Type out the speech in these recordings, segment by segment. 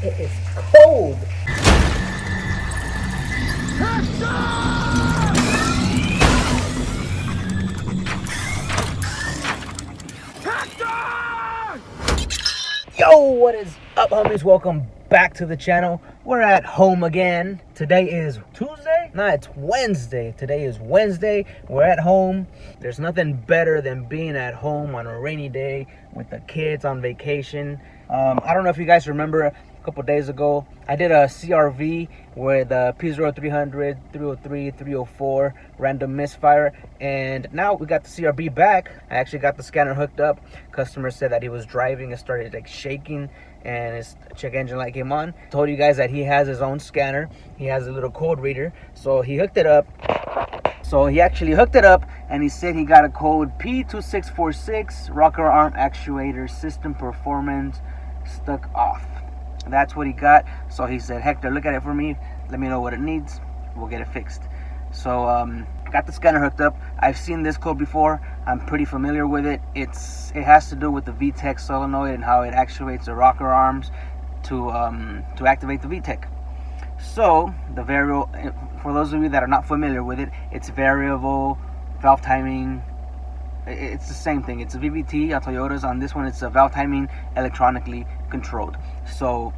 It is cold. Yo, what is up, homies? Welcome back to the channel. We're at home again. Today is Tuesday? No, it's Wednesday. Today is Wednesday. We're at home. There's nothing better than being at home on a rainy day with the kids on vacation. I don't know if you guys remember, a couple days ago I did a CRV with a P0300, 303, 304 random misfire, and now we got the CRV back. I actually got the scanner hooked up. Customer said that he was driving and started like shaking and his check engine light came on. Told you guys that he has his own scanner. He has a little code reader, so he hooked it up. So he actually hooked it up and he said he got a code P2646 rocker arm actuator system performance stuck off. That's what he got. So he said, Hector, look at it for me, let me know what it needs, we'll get it fixed. So got the scanner hooked up. I've seen this code before. I'm pretty familiar with it. It has to do with the Vtec Solenoid and how it actuates the rocker arms to activate the Vtec. So the variable, for those of you that are not familiar with it, it's variable valve timing. It's the same thing. It's a VVT on Toyotas. On this one, it's a valve timing electronically controlled. So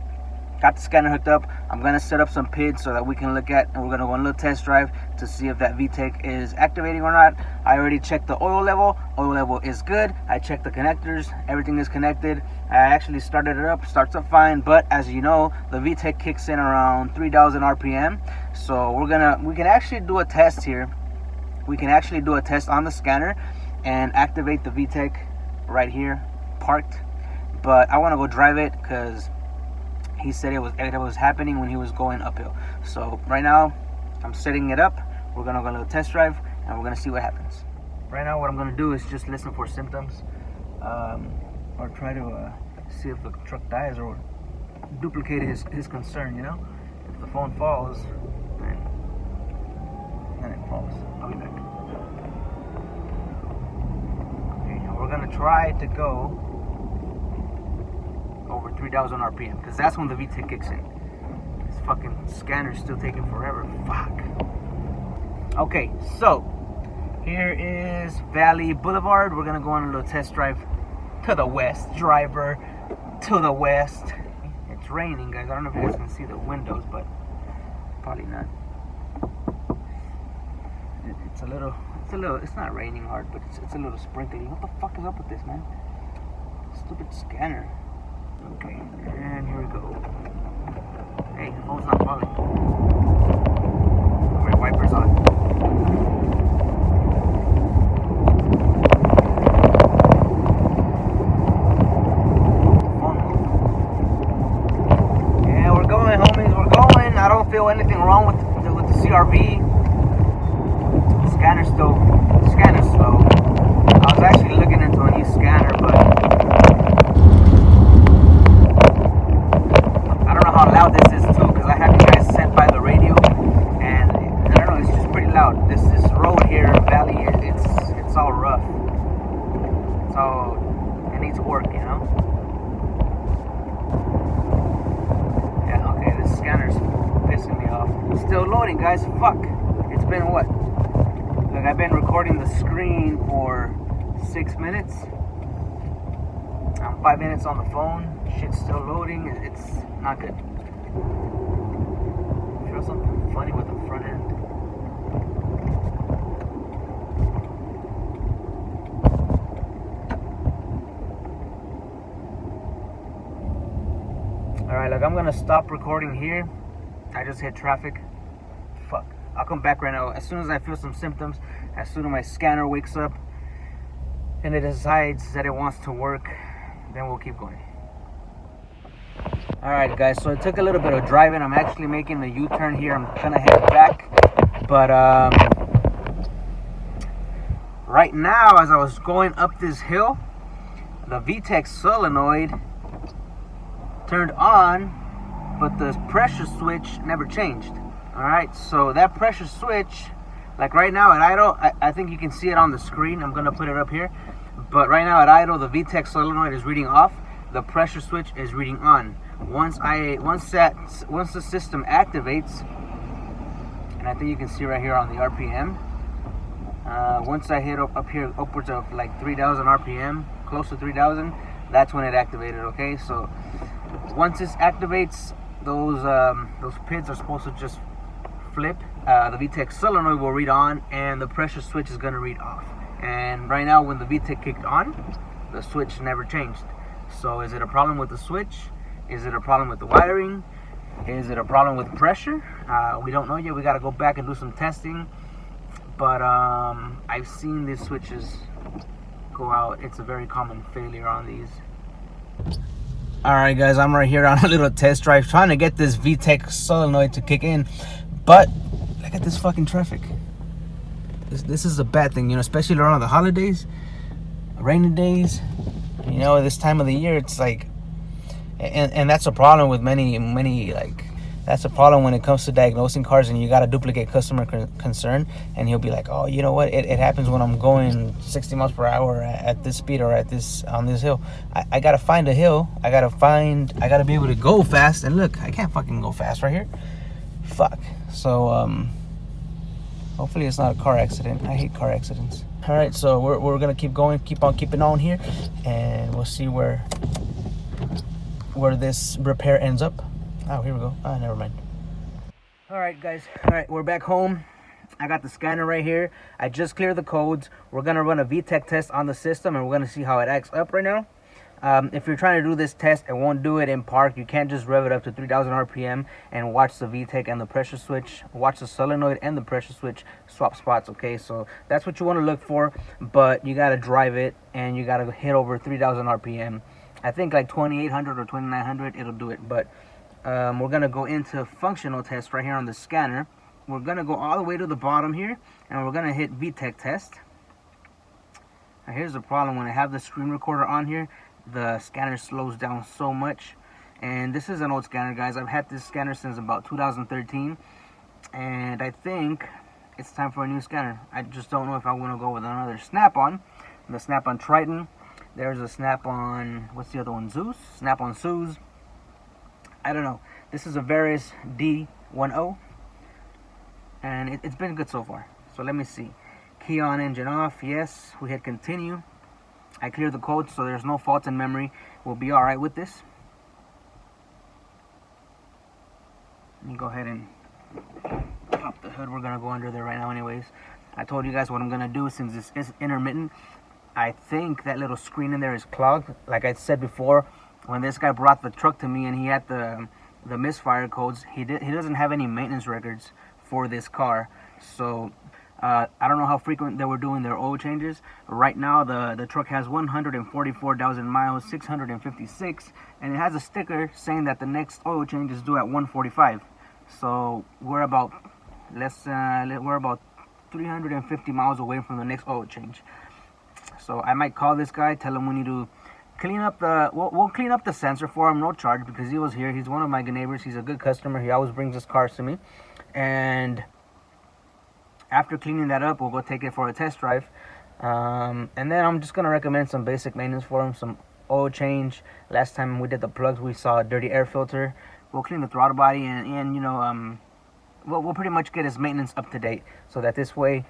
got the scanner hooked up. I'm gonna set up some PIDs so that we can look at, and we're gonna go on a little test drive to see if that VTEC is activating or not. I already checked the oil level. Oil level is good. I checked the connectors. Everything is connected. I actually started it up. Starts up fine, but as you know, the VTEC kicks in around 3,000 RPM. So we can actually do a test here. We can actually do a test on the scanner and activate the VTEC right here, parked. But I want to go drive it because he said it was happening when he was going uphill. So right now I'm setting it up. We're gonna go on a test drive and we're gonna see what happens. Right now what I'm gonna do is just listen for symptoms, or try to see if the truck dies or duplicate his concern, you know. If the phone falls, then it falls. I'll be back. Okay, and we're gonna try to go over 3,000 RPM because that's when the VTEC kicks in. This fucking scanner's still taking forever. Fuck. Okay, so here is Valley Boulevard. We're gonna go on a little test drive to the west. Driver to the west. It's raining, guys. I don't know if you guys can see the windows, but probably not. It's not raining hard, but it's a little sprinkly. What the fuck is up with this, man? Stupid scanner. Okay, and here we go. Hey, the phone's not falling. My wipers on. Phone moved. Yeah, we're going, homies. We're going. I don't feel anything wrong with the CRV. The scanner's slow. I was actually looking into a new scanner, but how loud this is too, because I have you guys set by the radio, and I don't know, it's just pretty loud. This road here, Valley, it's all rough. It needs work, you know. Yeah, okay, this scanner's pissing me off. It's still loading, guys. Fuck. It's been what? Like, I've been recording the screen for 6 minutes. I'm 5 minutes on the phone. Shit's still loading. It's not good. I feel something funny with the front end. Alright, like, I'm gonna stop recording here. I just hit traffic. Fuck. I'll come back right now. As soon as I feel some symptoms, as soon as my scanner wakes up and it decides that it wants to work, then we'll keep going. Alright, guys, so it took a little bit of driving. I'm actually making the U-turn here. I'm gonna head back, but right now, as I was going up this hill, the Vtec Solenoid turned on, but the pressure switch never changed. Alright, so that pressure switch, like right now at idle, I think you can see it on the screen. I'm gonna put it up here. But right now at idle, the Vtec Solenoid is reading off. The pressure switch is reading on. Once the system activates, and I think you can see right here on the RPM, once I hit up here upwards of like 3,000 RPM, close to 3,000, that's when it activated. Okay, so once this activates, those pins are supposed to just flip. The Vtec solenoid will read on, and the pressure switch is going to read off. And right now, when the Vtec kicked on, the switch never changed. So is it a problem with the switch? Is it a problem with the wiring? Is it a problem with pressure? We don't know yet. We got to go back and do some testing. But I've seen these switches go out. It's a very common failure on these. Alright guys, I'm right here on a little test drive trying to get this Vtec solenoid to kick in. But look at this fucking traffic. This is a bad thing, you know, especially around the holidays, rainy days. You know, this time of the year, it's like, and that's a problem with many, like, that's a problem when it comes to diagnosing cars, and you got a duplicate customer concern, and he'll be like, oh, you know what, it happens when I'm going 60 miles per hour at this speed or on this hill. I gotta find a hill. I gotta be able to go fast, and look, I can't fucking go fast right here. Fuck. So hopefully it's not a car accident. I hate car accidents. All right, so we're gonna keep going, keep on keeping on here, and we'll see where this repair ends up. Oh, here we go. Ah, never mind. All right, guys. All right, we're back home. I got the scanner right here. I just cleared the codes. We're gonna run a Vtec test on the system, and we're gonna see how it acts up right now. If you're trying to do this test, it won't do it in park. You can't just rev it up to 3,000 RPM and watch the Vtec and the pressure switch, watch the solenoid and the pressure switch swap spots, okay? So that's what you want to look for, but you got to drive it, and you got to hit over 3,000 RPM. I think like 2,800 or 2,900, it'll do it. But we're going to go into functional test right here on the scanner. We're going to go all the way to the bottom here, and we're going to hit Vtec test. Now here's the problem. When I have the screen recorder on here, the scanner slows down so much. And this is an old scanner, guys. I've had this scanner since about 2013, and I think it's time for a new scanner. I just don't know if I want to go with another Snap-on. The Snap-on Triton. There's a Snap-on, what's the other one? Zeus? Snap-on Zeus. I don't know. This is a Varus D10, and it's been good so far. So let me see. Key on, engine off. Yes, we hit continue. I cleared the code, so there's no fault in memory. We'll be alright with this. Let me go ahead and pop the hood. We're going to go under there right now anyways. I told you guys what I'm going to do since this is intermittent. I think that little screen in there is clogged. Like I said before, when this guy brought the truck to me and he had the misfire codes, he doesn't have any maintenance records for this car. So I don't know how frequent they were doing their oil changes. Right now, the truck has 144,000 miles, 656, and it has a sticker saying that the next oil change is due at 145. So we're about 350 miles away from the next oil change. So I might call this guy, tell him we need to clean up we'll clean up the sensor for him, no charge, because he was here. He's one of my neighbors. He's a good customer. He always brings his cars to me, and after cleaning that up, we'll go take it for a test drive. And then I'm just going to recommend some basic maintenance for him, some oil change. Last time we did the plugs, we saw a dirty air filter. We'll clean the throttle body, and you know, we'll pretty much get his maintenance up to date, so that this way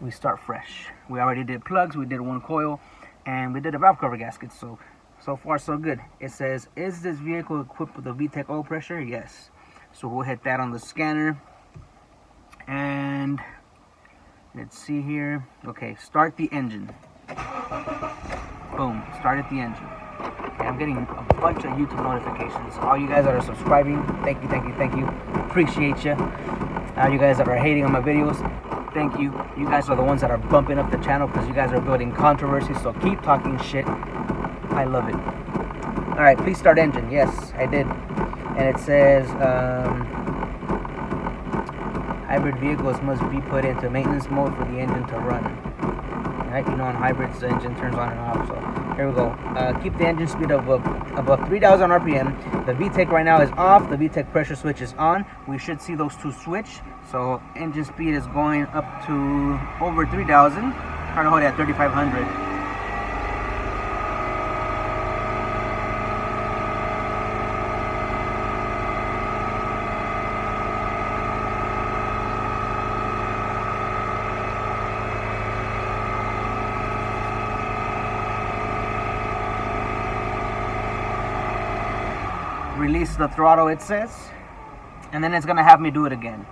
we start fresh. We already did plugs, we did one coil, and we did a valve cover gasket. So far so good. It says, is this vehicle equipped with a Vtec oil pressure? Yes. So we'll hit that on the scanner. And let's see here. Okay, start the engine. Boom, started the engine. Okay, I'm getting a bunch of YouTube notifications. All you guys that are subscribing, thank you. Appreciate you. All you guys that are hating on my videos, thank you. You guys are the ones that are bumping up the channel because you guys are building controversy. So keep talking shit. I love it. All right, please start engine. Yes, I did. And it says, hybrid vehicles must be put into maintenance mode for the engine to run. Right? You know, on hybrids, the engine turns on and off. So here we go. Keep the engine speed above 3,000 RPM. The Vtec right now is off. The Vtec pressure switch is on. We should see those two switch. So engine speed is going up to over 3,000. Trying to hold it at 3,500. release the throttle, it says, and then it's gonna have me do it again.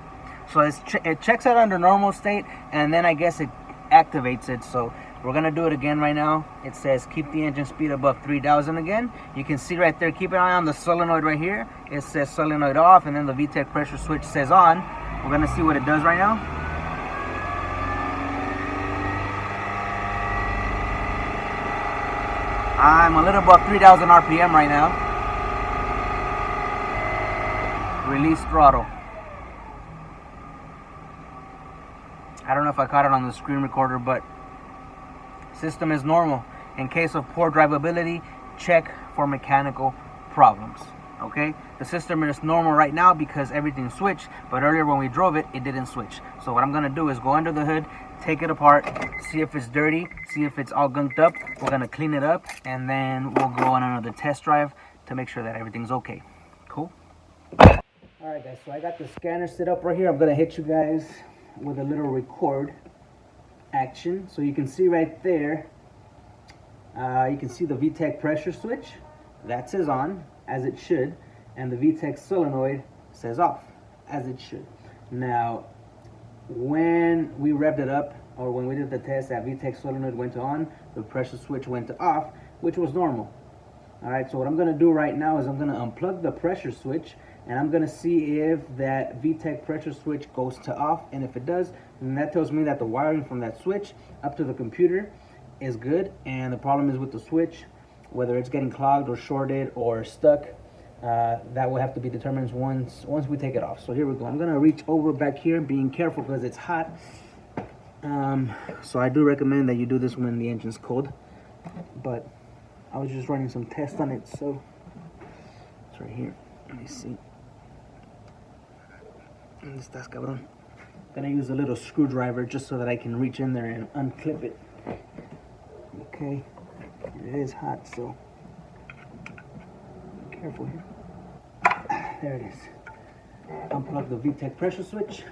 So it checks it under normal state, and then I guess it activates it. So we're gonna do it again right now. It says keep the engine speed above 3,000 again. You can see right there, keep an eye on the solenoid right here. It says solenoid off, and then the VTEC pressure switch says on. We're gonna see what it does right now. I'm a little above 3,000 RPM right now. Release throttle. I don't know if I caught it on the screen recorder, but system is normal. In case of poor drivability, check for mechanical problems. Okay, the system is normal right now because everything switched, but earlier when we drove it, it didn't switch. So what I'm gonna do is go under the hood, take it apart, see if it's dirty, see if it's all gunked up. We're gonna clean it up, and then we'll go on another test drive to make sure that everything's okay. Cool? All right, guys, so I got the scanner set up right here. I'm gonna hit you guys with a little record action. So you can see right there, you can see the VTEC pressure switch. That says on, as it should, and the VTEC solenoid says off, as it should. Now, when we revved it up, or when we did the test, that VTEC solenoid went to on, the pressure switch went to off, which was normal. All right, so what I'm gonna do right now is I'm gonna unplug the pressure switch, and I'm gonna see if that VTEC pressure switch goes to off, and if it does, then that tells me that the wiring from that switch up to the computer is good, and the problem is with the switch, whether it's getting clogged or shorted or stuck. That will have to be determined once we take it off. So here we go. I'm gonna reach over back here, being careful because it's hot. So I do recommend that you do this when the engine's cold, but I was just running some tests on it, so it's right here. Let me see. ¿Dónde estás, cabrón? I'm gonna use a little screwdriver just so that I can reach in there and unclip it. Okay, it is hot, so be careful here. There it is. Unplug the VTEC pressure switch,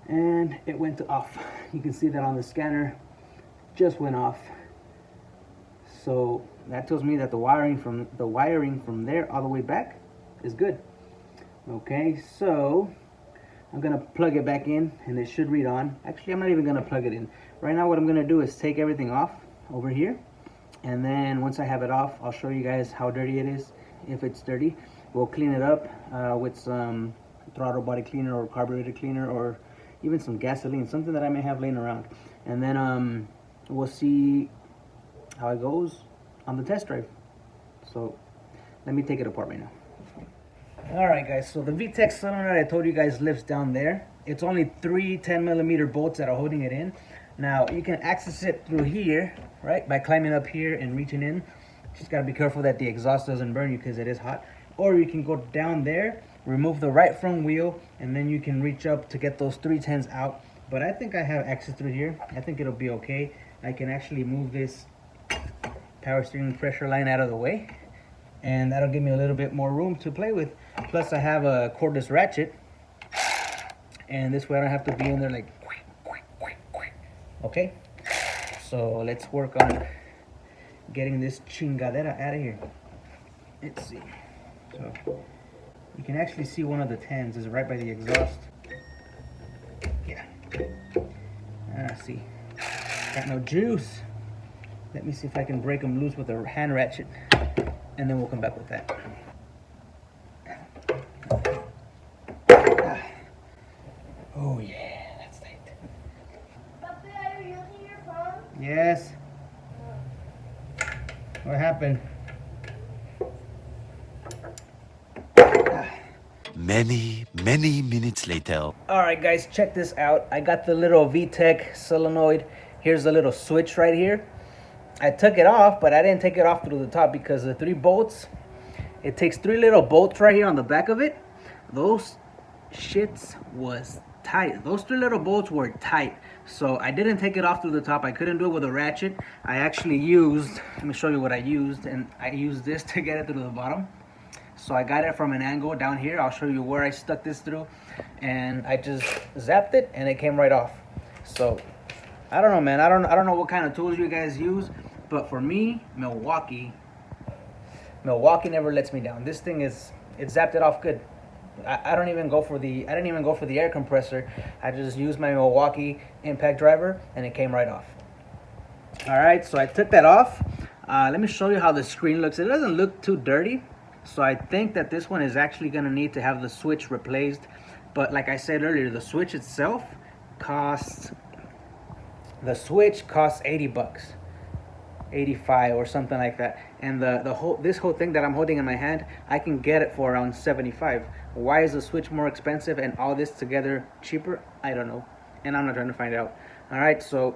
and it went to off. You can see that on the scanner, just went off. So that tells me that the wiring from there all the way back is good. Okay, so I'm gonna plug it back in, and it should read on. Actually, I'm not even gonna plug it in. Right now what I'm gonna do is take everything off over here, and then once I have it off, I'll show you guys how dirty it is. If it's dirty, we'll clean it up with some throttle body cleaner or carburetor cleaner, or even some gasoline, something that I may have laying around. And then we'll see how it goes on the test drive. So let me take it apart right now. All right, guys, so the VTEC solenoid I told you guys lives down there. It's only 3 10mm bolts that are holding it in. Now you can access it through here, right, by climbing up here and reaching in. Just gotta be careful that the exhaust doesn't burn you because it is hot. Or you can go down there, remove the right front wheel, and then you can reach up to get those 310s out. But I think I have access through here. I think it'll be okay. I can actually move this power steering pressure line out of the way, and that'll give me a little bit more room to play with. Plus I have a cordless ratchet, and this way I don't have to be in there like, okay? So let's work on getting this chingadera out of here. Let's see. So you can actually see one of the 10s is right by the exhaust. Yeah. See, got no juice. Let me see if I can break them loose with a hand ratchet, and then we'll come back with that. Oh yeah, that's tight. Papi, are you using your phone? Yes. What happened? Many minutes later. Alright guys, check this out. I got the little VTEC solenoid. Here's the little switch right here. I took it off, but I didn't take it off through the top because the 3 bolts, it takes 3 little bolts right here on the back of it. Those shits was tight. Those 3 little bolts were tight. So I didn't take it off through the top. I couldn't do it with a ratchet. I actually used, let me show you what I used, and I used this to get it through the bottom. So I got it from an angle down here. I'll show you where I stuck this through, and I just zapped it and it came right off. So I don't know, man. I don't know what kind of tools you guys use, but for me, Milwaukee Milwaukee never lets me down. This thing it zapped it off good. I didn't even go for the air compressor. I just used my Milwaukee impact driver and it came right off. All right, so I took that off. Let me show you how the screen looks. It doesn't look too dirty, so I think that this one is actually gonna need to have the switch replaced. But like I said earlier, the switch itself costs 80 bucks, 85 or something like that. And this whole thing that I'm holding in my hand, I can get it for around 75. Why is the switch more expensive and all this together cheaper? I don't know, and I'm not trying to find out. All right, so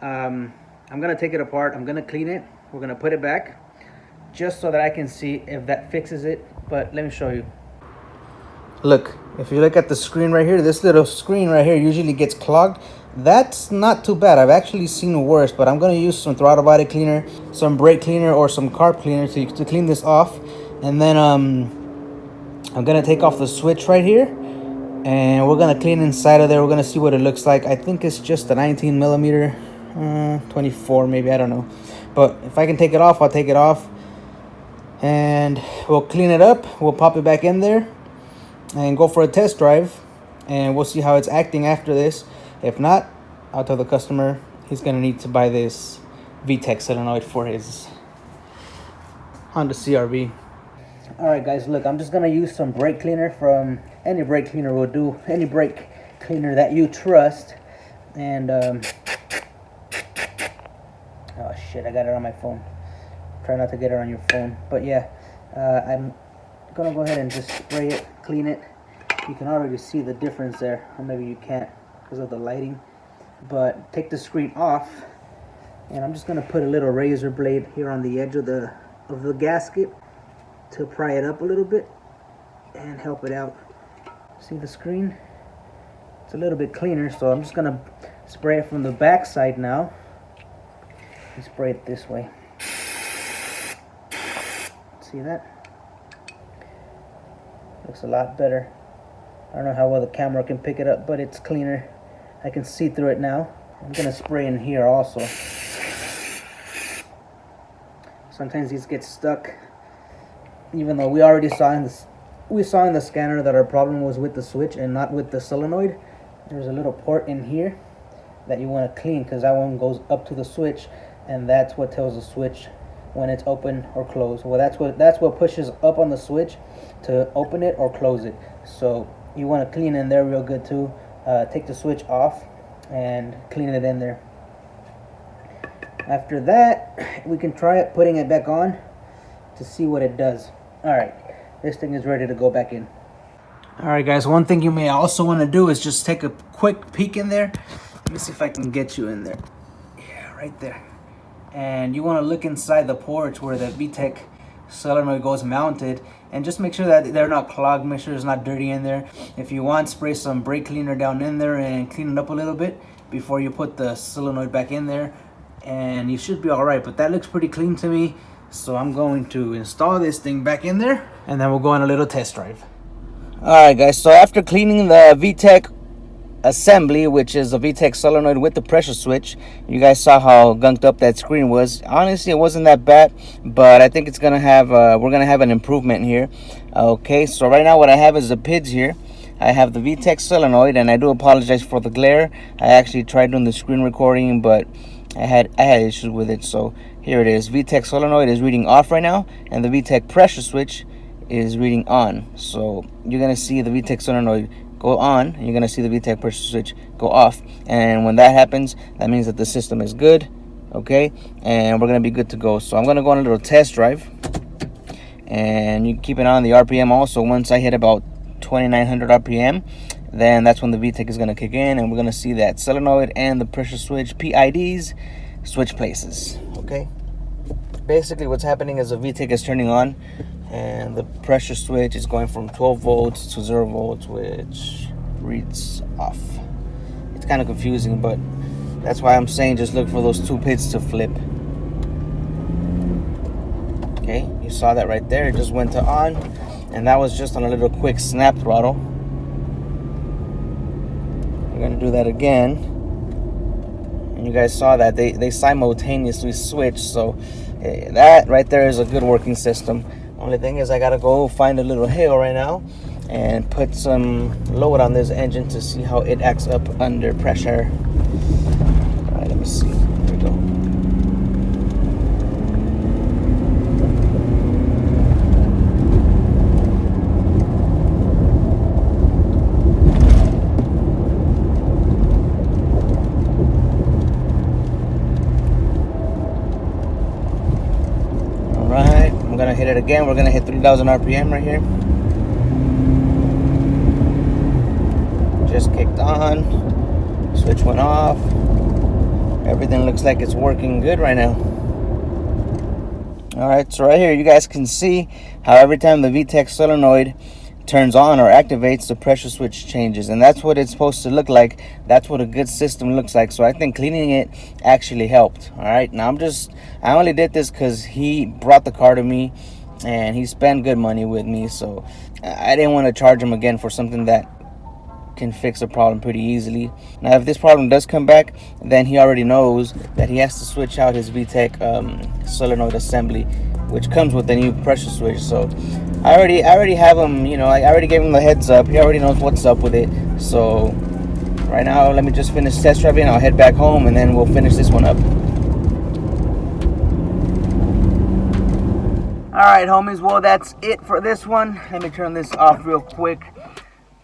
I'm gonna take it apart. I'm gonna clean it. We're gonna put it back just so that I can see if that fixes it. But let me show you. Look, if you look at the screen right here, this little screen right here usually gets clogged. That's not too bad. I've actually seen worse, but I'm gonna use some throttle body cleaner, some brake cleaner, or some carb cleaner to clean this off. And then I'm gonna take off the switch right here, and we're gonna clean inside of there. We're gonna see what it looks like. I think it's just a 19 millimeter, 24 maybe, I don't know. But if I can take it off, I'll take it off, and we'll clean it up. We'll pop it back in there and go for a test drive, and we'll see how it's acting after this. If not, I'll tell the customer he's gonna need to buy this Vtec Solenoid for his Honda CRV. All right, guys, look, I'm just gonna use some brake cleaner from any brake cleaner will do, any brake cleaner that you trust. And oh shit, I got it on my phone. Try not to get it on your phone, but yeah, I'm gonna go ahead and just spray it, clean it. You can already see the difference there, or maybe you can't because of the lighting. But take the screen off, and I'm just gonna put a little razor blade here on the edge of the gasket to pry it up a little bit and help it out. See the screen? It's a little bit cleaner, so I'm just gonna spray it from the back side now. And spray it this way. See that? Looks a lot better. I don't know how well the camera can pick it up, but it's cleaner. I can see through it now. I'm gonna spray in here also. Sometimes these get stuck, even though we already saw in the scanner that our problem was with the switch and not with the solenoid. There's a little port in here that you want to clean, because that one goes up to the switch, and that's what tells the switch when it's open or closed. Well, that's what pushes up on the switch to open it or close it. So you want to clean in there real good too. Take the switch off and clean it in there. After that, we can try it putting it back on to see what it does. All right, this thing is ready to go back in. All right, guys, one thing you may also want to do is just take a quick peek in there. Let me see if I can get you in there. Yeah, right there. And you want to look inside the ports where the Vtec solenoid goes mounted, and just make sure that they're not clogged. Make sure it's not dirty in there. If you want, spray some brake cleaner down in there and clean it up a little bit before you put the solenoid back in there, and you should be all right. But that looks pretty clean to me, so I'm going to install this thing back in there, and then we'll go on a little test drive. All right, guys, so after cleaning the Vtec assembly, which is a Vtec solenoid with the pressure switch, you guys saw how gunked up that screen was. Honestly, it wasn't that bad, but I think it's gonna have we're gonna have an improvement here. Okay, so right now what I have is the PIDs here. I have the Vtec solenoid, and I do apologize for the glare. I actually tried doing the screen recording, but I had issues with it. So here it is. Vtec solenoid is reading off right now, and the Vtec pressure switch is reading on. So you're gonna see the Vtec solenoid go on, and you're gonna see the Vtec pressure switch go off. And when that happens, that means that the system is good, okay, and we're gonna be good to go. So I'm gonna go on a little test drive, and you keep an eye on the RPM also. Once I hit about 2900 RPM, then that's when the Vtec is gonna kick in, and we're gonna see that solenoid and the pressure switch PIDs switch places. Okay, basically what's happening is the Vtec is turning on, and the pressure switch is going from 12 volts to 0 volts, which reads off. It's kind of confusing, but that's why I'm saying just look for those two PIDs to flip. Okay, you saw that right there. It just went to on, and that was just on a little quick snap throttle. We're gonna do that again, and you guys saw that they simultaneously switched. So that right there is a good working system. Only thing is I gotta go find a little hill right now and put some load on this engine to see how it acts up under pressure. All right, let me see. Here we go. Alright, I'm gonna hit it again. We're gonna hit 3,000 RPM right here. Just kicked on. Switch went off. Everything looks like it's working good right now. Alright, so right here you guys can see how every time the Vtec solenoid turns on or activates, the pressure switch changes, and that's what it's supposed to look like. That's what a good system looks like. So I think cleaning it actually helped. All right, now I only did this because he brought the car to me and he spent good money with me, so I didn't want to charge him again for something that can fix a problem pretty easily. Now if this problem does come back, then he already knows that he has to switch out his Vtec solenoid assembly, which comes with the new pressure switch. So I already have him, you know, I already gave him the heads up. He already knows what's up with it. So right now, let me just finish test driving. I'll head back home and then we'll finish this one up. All right, homies, well, that's it for this one. Let me turn this off real quick.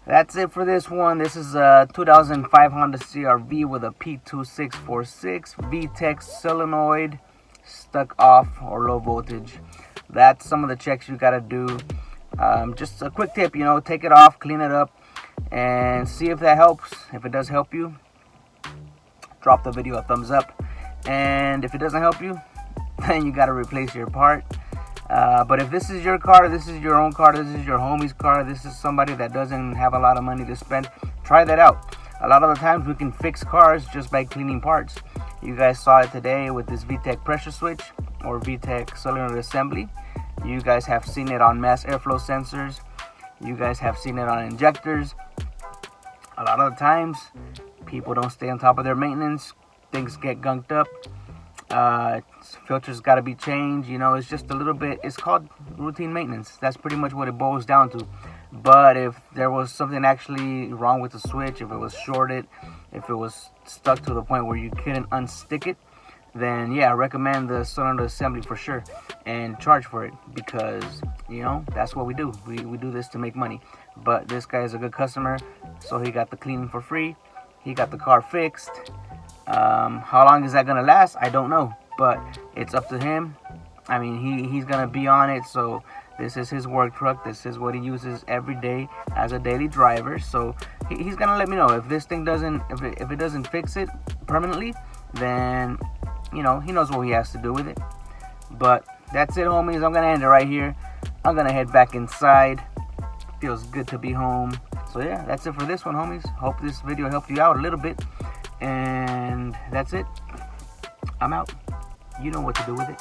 That's it for this one. This is a 2005 Honda CRV with a P2646 Vtec Solenoid, stuck off or low voltage. That's some of the checks you gotta do. Just a quick tip, you know, take it off, clean it up, and see if that helps. If it does help you, drop the video a thumbs up. And if it doesn't help you, then you gotta replace your part. But if this is your car, this is your own car, this is your homie's car, this is somebody that doesn't have a lot of money to spend, try that out. A lot of the times we can fix cars just by cleaning parts. You guys saw it today with this Vtec pressure switch or Vtec solenoid assembly. You guys have seen it on mass airflow sensors. You guys have seen it on injectors. A lot of the times people don't stay on top of their maintenance. Things get gunked up. Filters got to be changed. You know, it's just a little bit, it's called routine maintenance. That's pretty much what it boils down to. But if there was something actually wrong with the switch, if it was shorted, if it was stuck to the point where you couldn't unstick it, then yeah, I recommend the solenoid assembly for sure, and charge for it, because you know that's what we do. We do this to make money. But this guy is a good customer, so he got the cleaning for free. He got the car fixed. How long is that gonna last? I don't know, but it's up to him. I mean, he's gonna be on it, so this is his work truck. This is what he uses every day as a daily driver. So he's gonna let me know if this thing doesn't, if it doesn't fix it permanently, then you know he knows what he has to do with it. But that's it, homies. I'm gonna end it right here. I'm gonna head back inside. Feels good to be home. So yeah, that's it for this one, homies. Hope this video helped you out a little bit. And that's it. I'm out. You know what to do with it.